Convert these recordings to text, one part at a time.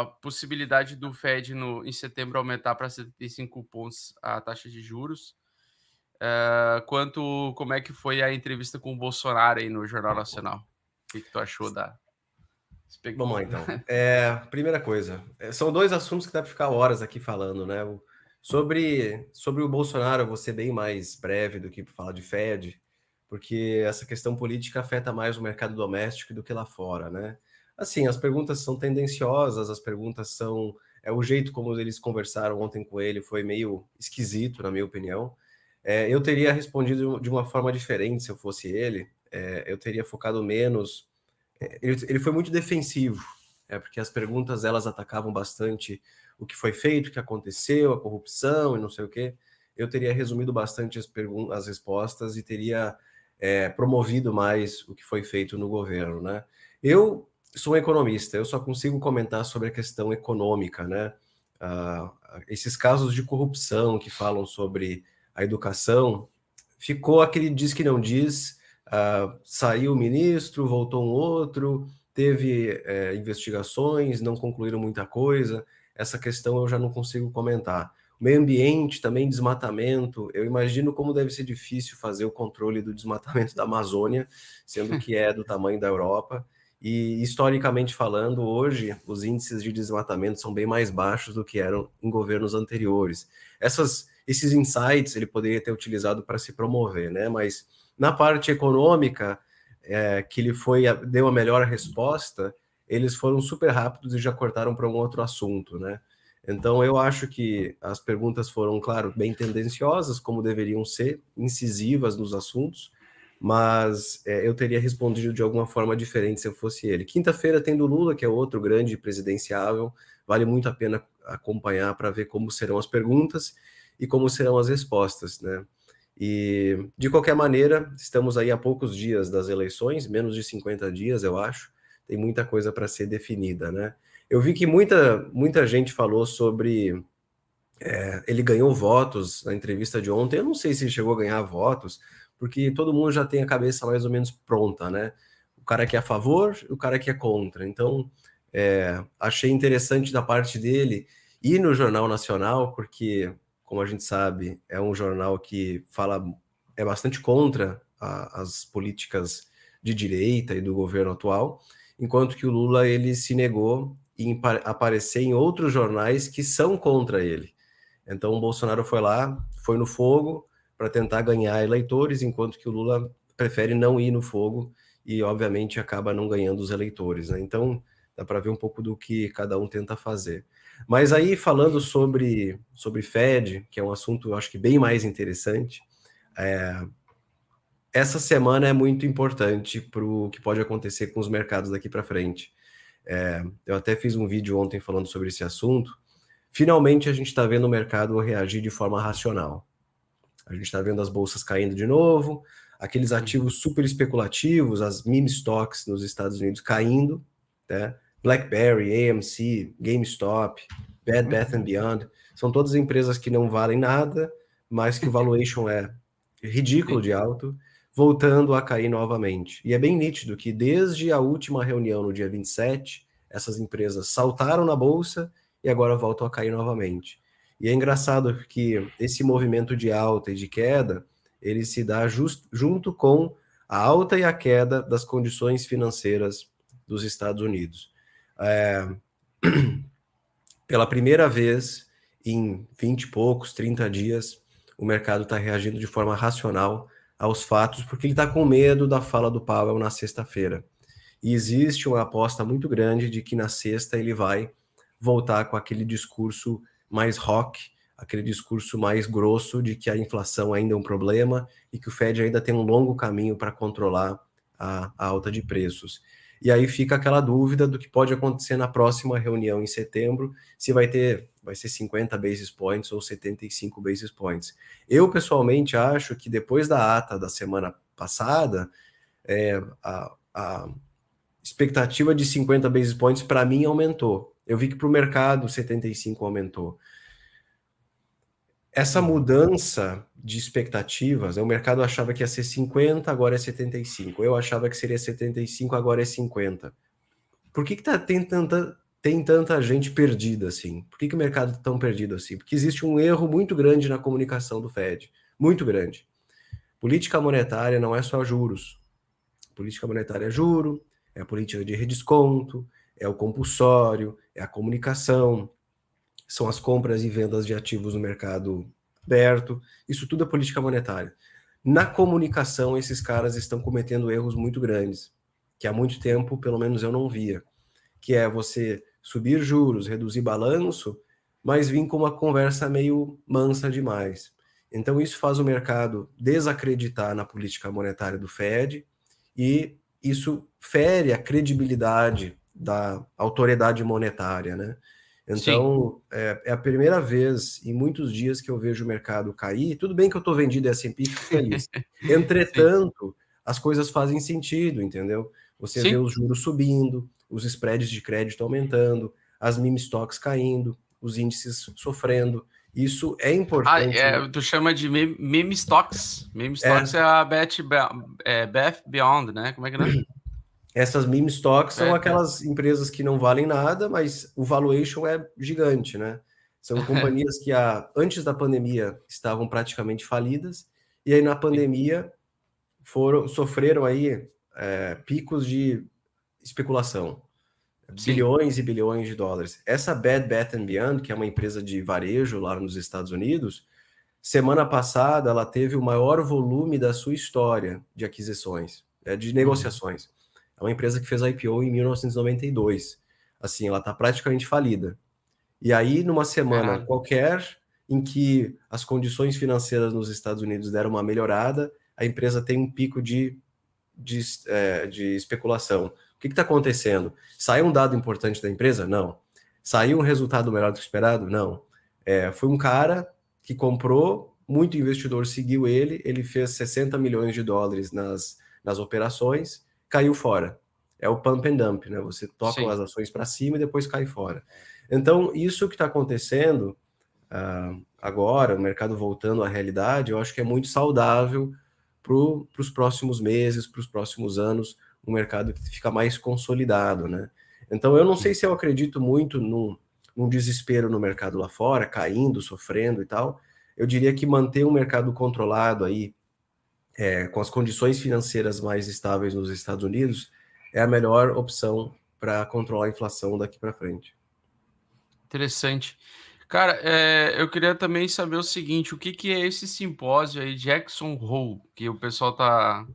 a possibilidade do Fed em setembro aumentar para 75 pontos a taxa de juros, quanto como é que foi a entrevista com o Bolsonaro aí no Jornal Nacional? O que que tu achou da Vamos lá então. Primeira coisa, são 2 assuntos que dá para ficar horas aqui falando, né. Sobre o Bolsonaro, eu vou ser bem mais breve do que falar de Fed, porque essa questão política afeta mais o mercado doméstico do que lá fora, né. Assim, as perguntas são tendenciosas, as perguntas são o jeito como eles conversaram ontem com ele foi meio esquisito, na minha opinião. Eu teria respondido de uma forma diferente se eu fosse ele, eu teria focado menos ele foi muito defensivo, porque as perguntas elas atacavam bastante o que foi feito, o que aconteceu, a corrupção e não sei o quê. Eu teria resumido bastante as respostas e teria promovido mais o que foi feito no governo, né? Eu sou um economista, eu só consigo comentar sobre a questão econômica, né? Esses casos de corrupção que falam sobre a educação, ficou aquele diz que não diz. Saiu o ministro, voltou um outro, teve investigações, não concluíram muita coisa. Essa questão eu já não consigo comentar. O meio ambiente, também desmatamento. Eu imagino como deve ser difícil fazer o controle do desmatamento da Amazônia, sendo que é do tamanho da Europa. E, historicamente falando, hoje os índices de desmatamento são bem mais baixos do que eram em governos anteriores. Esses insights ele poderia ter utilizado para se promover, né? Mas na parte econômica, que ele deu a melhor resposta, eles foram super rápidos e já cortaram para um outro assunto, né? Então, eu acho que as perguntas foram, claro, bem tendenciosas, como deveriam ser, incisivas nos assuntos, mas eu teria respondido de alguma forma diferente se eu fosse ele. Quinta-feira tem do Lula, que é outro grande presidenciável, vale muito a pena acompanhar para ver como serão as perguntas e como serão as respostas, né? E, de qualquer maneira, estamos aí a poucos dias das eleições, menos de 50 dias, eu acho. Tem muita coisa para ser definida, né? Eu vi que muita gente falou sobre. Ele ganhou votos na entrevista de ontem. Eu não sei se ele chegou a ganhar votos, porque todo mundo já tem a cabeça mais ou menos pronta, né? O cara que é a favor, o cara que é contra. Então, achei interessante da parte dele ir no Jornal Nacional, porque, como a gente sabe, é um jornal que é bastante contra as políticas de direita e do governo atual, enquanto que o Lula ele se negou em aparecer em outros jornais que são contra ele. Então o Bolsonaro foi lá, foi no fogo para tentar ganhar eleitores, enquanto que o Lula prefere não ir no fogo e, obviamente, acaba não ganhando os eleitores, né? Então dá para ver um pouco do que cada um tenta fazer. Mas aí, falando sobre Fed, que é um assunto, eu acho que bem mais interessante, essa semana é muito importante para o que pode acontecer com os mercados daqui para frente. Eu até fiz um vídeo ontem falando sobre esse assunto. Finalmente a gente está vendo o mercado reagir de forma racional. A gente está vendo as bolsas caindo de novo, aqueles ativos super especulativos, as meme stocks nos Estados Unidos caindo, né? BlackBerry, AMC, GameStop, Bed Bath Beyond, são todas empresas que não valem nada, mas que o valuation é ridículo Sim. de alto, voltando a cair novamente. E é bem nítido que desde a última reunião no dia 27, essas empresas saltaram na bolsa e agora voltam a cair novamente. E é engraçado que esse movimento de alta e de queda, ele se dá junto com a alta e a queda das condições financeiras dos Estados Unidos. É, Pela primeira vez em 20 e poucos, 30 dias, o mercado está reagindo de forma racional aos fatos, porque ele está com medo da fala do Powell na sexta-feira. E existe uma aposta muito grande de que na sexta ele vai voltar com aquele discurso mais rock, aquele discurso mais grosso de que a inflação ainda é um problema e que o Fed ainda tem um longo caminho para controlar a alta de preços. E aí fica aquela dúvida do que pode acontecer na próxima reunião em setembro, se vai ser 50 basis points ou 75 basis points. Eu, pessoalmente, acho que depois da ata da semana passada, a expectativa de 50 basis points para mim aumentou. Eu vi que para o mercado 75 aumentou. Essa Uhum. mudança de expectativas, o mercado achava que ia ser 50, agora é 75. Eu achava que seria 75, agora é 50. Por que tem tem tanta gente perdida assim? Por que o mercado está tão perdido assim? Porque existe um erro muito grande na comunicação do Fed, muito grande. Política monetária não é só juros. Política monetária é juro, é a política de redesconto, é o compulsório, é a comunicação, são as compras e vendas de ativos no mercado aberto. Isso tudo é política monetária. Na comunicação, esses caras estão cometendo erros muito grandes, que há muito tempo, pelo menos, eu não via, que é você subir juros, reduzir balanço, mas vir com uma conversa meio mansa demais. Então, isso faz o mercado desacreditar na política monetária do Fed e isso fere a credibilidade da autoridade monetária, né? Sim, Então, é a primeira vez em muitos dias que eu vejo o mercado cair. Tudo bem que eu estou vendido S&P, fico feliz. sim, Entretanto, as coisas fazem sentido, entendeu? Você vê sim. os juros subindo, os spreads de crédito aumentando, as meme stocks caindo, os índices sofrendo. Isso é importante. Tu chama de meme stocks. Meme stocks É, é a Beth Beyond, né? Como é que é? essas meme stocks são Beth. aquelas empresas que não valem nada, mas o valuation é gigante, né? São companhias que antes da pandemia estavam praticamente falidas, e aí na pandemia sofreram aí picos de especulação, Sim. bilhões e bilhões de dólares. Essa Bed Bath Beyond, que é uma empresa de varejo lá nos Estados Unidos, semana passada ela teve o maior volume da sua história de aquisições, de Uhum. negociações. É uma empresa que fez IPO em 1992. Assim, ela está praticamente falida. E aí, numa semana Caralho. qualquer, em que as condições financeiras nos Estados Unidos deram uma melhorada, a empresa tem um pico de especulação. O que está acontecendo? Saiu um dado importante da empresa? Não. Saiu um resultado melhor do que esperado? Não. Foi um cara que comprou, muito investidor seguiu ele fez 60 milhões de dólares nas operações, caiu fora. É o pump and dump, né? Você toca Sim. as ações para cima e depois cai fora. Então, isso que está acontecendo agora, o mercado voltando à realidade, eu acho que é muito saudável para os próximos meses, para os próximos anos, um mercado que fica mais consolidado, né? Então, eu não sei Uhum. se eu acredito muito num desespero no mercado lá fora, caindo, sofrendo e tal. Eu diria que manter um mercado controlado aí, com as condições financeiras mais estáveis nos Estados Unidos, é a melhor opção para controlar a inflação daqui para frente. Interessante. Cara, eu queria também saber o seguinte, o que que é esse simpósio aí, Jackson Hole, que o pessoal tá,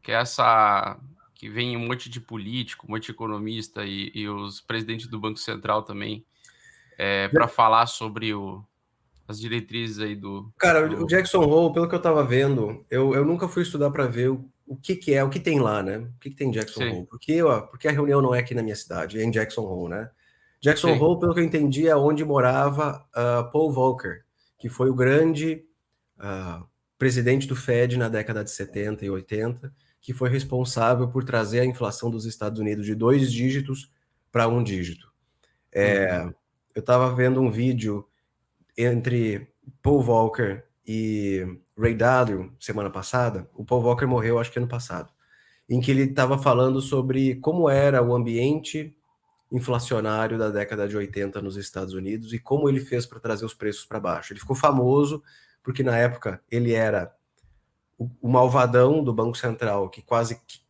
que é essa, que vem um monte de político, um monte de economista e os presidentes do Banco Central também, para falar sobre as diretrizes aí Cara, o do... Jackson Hole, pelo que eu tava vendo, eu nunca fui estudar para ver o que que é, o que tem lá, né? O que que tem em Jackson Sei, Hole? Porque a reunião não é aqui na minha cidade, é em Jackson Hole, né? Jackson sei. Hole, pelo que eu entendi, é onde morava Paul Volcker, que foi o grande ah, presidente do Fed na década de 70 e 80, que foi responsável por trazer a inflação dos Estados Unidos de 2 dígitos para 1 dígito. Uhum. Eu estava vendo um vídeo entre Paul Volcker e Ray Dalio semana passada. O Paul Volcker morreu, acho que ano passado, em que ele estava falando sobre como era o ambiente inflacionário da década de 80 nos Estados Unidos e como ele fez para trazer os preços para baixo. Ele ficou famoso porque na época ele era o malvadão do Banco Central, que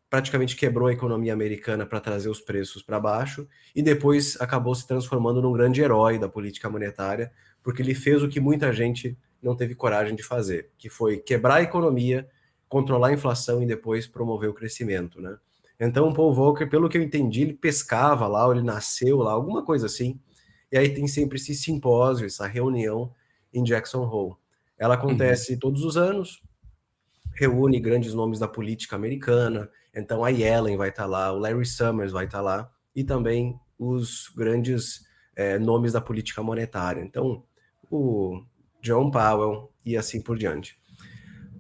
praticamente quebrou a economia americana para trazer os preços para baixo, e depois acabou se transformando num grande herói da política monetária, porque ele fez o que muita gente não teve coragem de fazer, que foi quebrar a economia, controlar a inflação e depois promover o crescimento, né? Então, o Paul Volcker, pelo que eu entendi, ele pescava lá, ou ele nasceu lá, alguma coisa assim. E aí tem sempre esse simpósio, essa reunião em Jackson Hole. Ela Uhum. acontece todos os anos, reúne grandes nomes da política americana. Então a Yellen vai estar lá, o Larry Summers vai estar lá e também os grandes nomes da política monetária. Então o John Powell e assim por diante.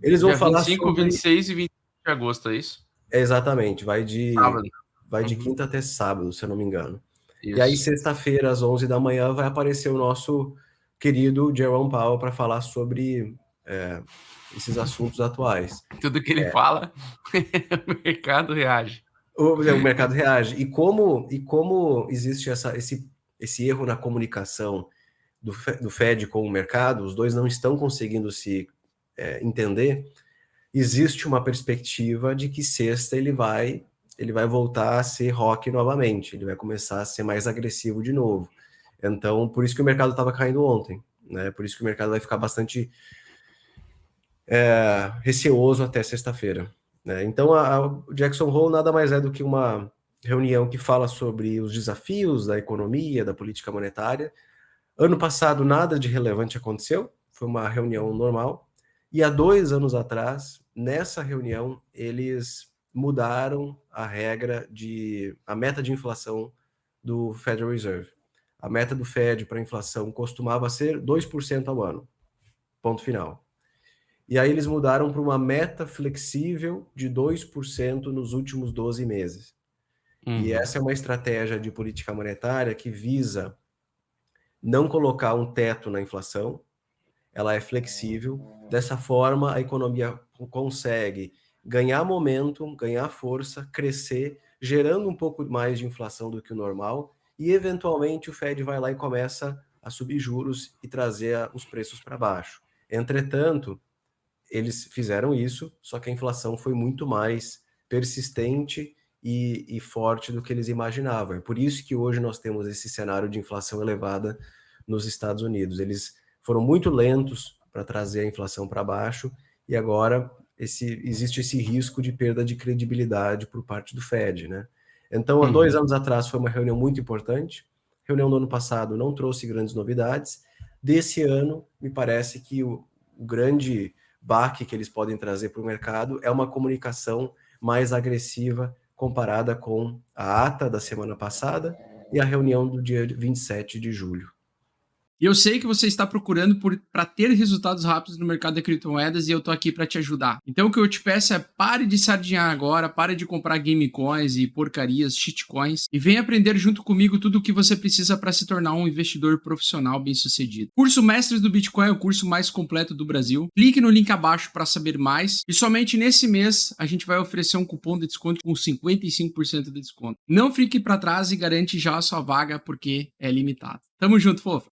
Eles vão Dia vinte e falar cinco, vinte e sobre seis e 27 de agosto, é isso? exatamente, vai de Sábado. vai de Uhum. quinta até sábado, se eu não me engano. E aí Isso. sexta-feira às 11 da manhã vai aparecer o nosso querido Jerome Powell para falar sobre esses assuntos atuais. Tudo que ele fala, o mercado reage. O mercado reage. E como existe esse esse erro na comunicação do Fed com o mercado, os dois não estão conseguindo se entender, existe uma perspectiva de que sexta ele vai voltar a ser rock novamente, ele vai começar a ser mais agressivo de novo. Então, por isso que o mercado estava caindo ontem, né? Por isso que o mercado vai ficar bastante receoso até sexta-feira, né? Então, o Jackson Hole nada mais é do que uma reunião que fala sobre os desafios da economia, da política monetária. Ano passado, nada de relevante aconteceu, foi uma reunião normal. E há 2 anos atrás, nessa reunião, eles mudaram a meta de inflação do Federal Reserve. A meta do Fed para a inflação costumava ser 2% ao ano, ponto final. E aí eles mudaram para uma meta flexível de 2% nos últimos 12 meses. E essa é uma estratégia de política monetária que visa não colocar um teto na inflação, ela é flexível. Dessa forma, a economia consegue ganhar momento, ganhar força, crescer, gerando um pouco mais de inflação do que o normal, e eventualmente o Fed vai lá e começa a subir juros e trazer os preços para baixo. Entretanto, eles fizeram isso, só que a inflação foi muito mais persistente e forte do que eles imaginavam. É por isso que hoje nós temos esse cenário de inflação elevada nos Estados Unidos. Eles foram muito lentos para trazer a inflação para baixo e agora existe esse risco de perda de credibilidade por parte do Fed, né? Então, há 2 anos atrás foi uma reunião muito importante. A reunião do ano passado não trouxe grandes novidades. Desse ano, me parece que o grande baque que eles podem trazer para o mercado é uma comunicação mais agressiva comparada com a ata da semana passada e a reunião do dia 27 de julho. E eu sei que você está procurando para ter resultados rápidos no mercado de criptomoedas e eu tô aqui para te ajudar. Então o que eu te peço é pare de sardinhar agora, pare de comprar game coins e porcarias, shitcoins e venha aprender junto comigo tudo o que você precisa para se tornar um investidor profissional bem-sucedido. Curso Mestres do Bitcoin é o curso mais completo do Brasil. Clique no link abaixo para saber mais e somente nesse mês a gente vai oferecer um cupom de desconto com 55% de desconto. Não fique para trás e garante já a sua vaga porque é limitado. Tamo junto, fofo!